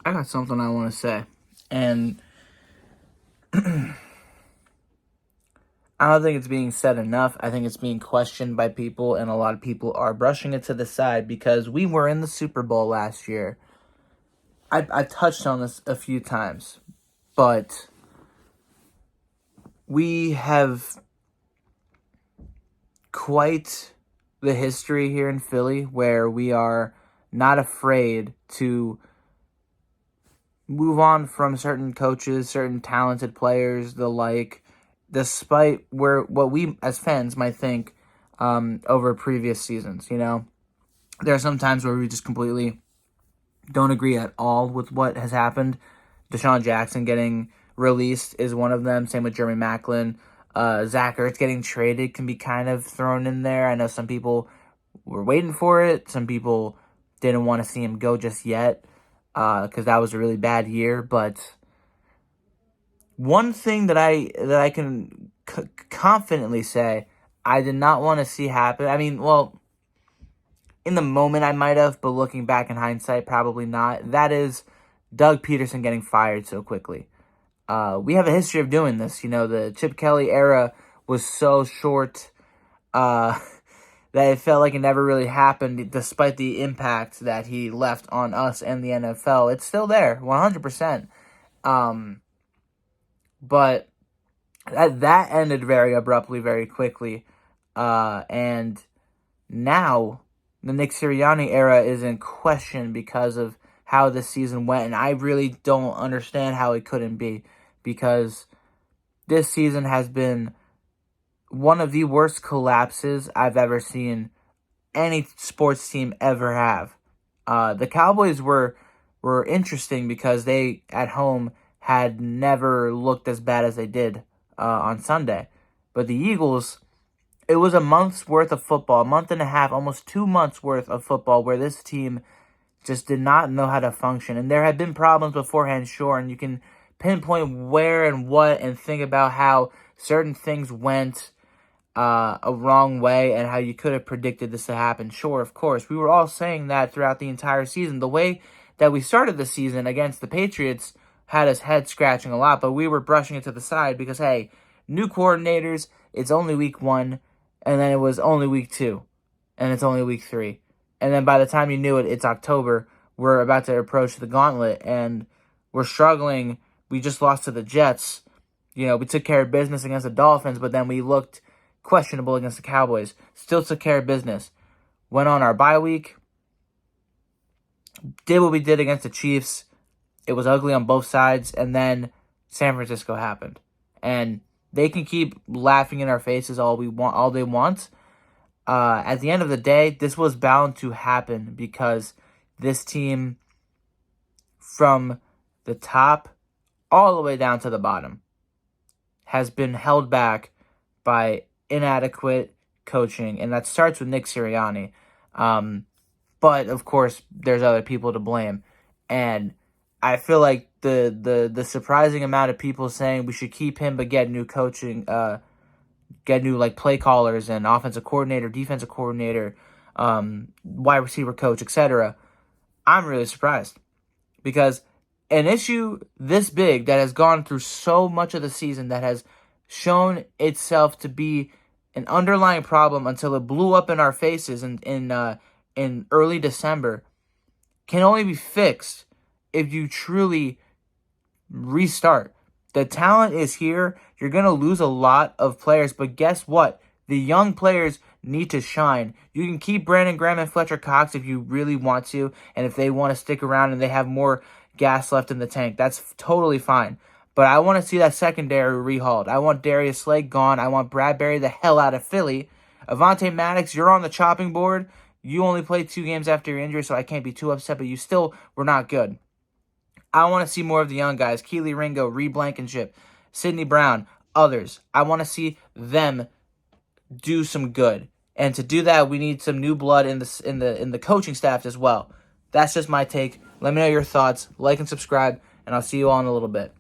I got something I want to say. And I don't think it's being said enough. I think it's being questioned by people, and a lot of people are brushing it to the side because we were in the Super Bowl last year. I touched on this a few times, but we have quite the history here in Philly where we are not afraid to move on from certain coaches, certain talented players, the like, despite what we as fans might think over previous seasons. There are some times where we just completely don't agree at all with what has happened. Deshaun Jackson getting released is one of them. Same with Jeremy Maclin. Zach Ertz getting traded can be kind of thrown in there. I know some people were waiting for it. Some people didn't want to see him go just yet because that was a really bad year. But one thing that I can confidently say I did not want to see happen. I mean, well, in the moment I might have, but looking back in hindsight, probably not. That is Doug Peterson getting fired so quickly. We have a history of doing this. The Chip Kelly era was so short that it felt like it never really happened, despite the impact that he left on us and the NFL. It's still there, 100%. But that ended very abruptly, very quickly. And now the Nick Sirianni era is in question because of how this season went. And I really don't understand how it couldn't be, because this season has been one of the worst collapses I've ever seen any sports team ever have. The Cowboys were interesting because they, at home, had never looked as bad as they did on Sunday. But the Eagles, it was a month's worth of football, a month and a half, almost 2 months worth of football where this team just did not know how to function. And there had been problems beforehand, sure, and you can pinpoint where and what and think about how certain things went a wrong way and how you could have predicted this to happen. Sure, of course. We were all saying that throughout the entire season. The way that we started the season against the Patriots had us head scratching a lot, but we were brushing it to the side because, hey, new coordinators, it's only week 1, and then it was only week 2, and it's only week 3. And then by the time you knew it, it's October. We're about to approach the gauntlet, and we're struggling. We just lost to the Jets. We took care of business against the Dolphins, but then we looked questionable against the Cowboys. Still took care of business. Went on our bye week. Did what we did against the Chiefs. It was ugly on both sides, and then San Francisco happened. And they can keep laughing in our faces all they want. At the end of the day, this was bound to happen because this team, from the top all the way down to the bottom, has been held back by inadequate coaching, and that starts with Nick Sirianni. But of course, there's other people to blame, and I feel like the surprising amount of people saying we should keep him but get new coaching, get new play callers and offensive coordinator, defensive coordinator, wide receiver coach, etc. I'm really surprised because an issue this big that has gone through so much of the season, that has shown itself to be an underlying problem until it blew up in our faces in early December, can only be fixed if you truly restart. The talent is here. You're going to lose a lot of players, but guess what? The young players need to shine. You can keep Brandon Graham and Fletcher Cox if you really want to, and if they want to stick around and they have more gas left in the tank, that's totally fine. But I want to see that secondary rehauled. I want Darius Slay gone. I want Bradbury the hell out of Philly. Avonte Maddox, you're on the chopping board. You only played 2 games after your injury, so I can't be too upset, but you still were not good. I want to see more of the young guys. Keely Ringo, Reed Blankenship, Sidney Brown, others. I want to see them do some good. And to do that, we need some new blood in the coaching staff as well. That's just my take. Let me know your thoughts. Like and subscribe, and I'll see you all in a little bit.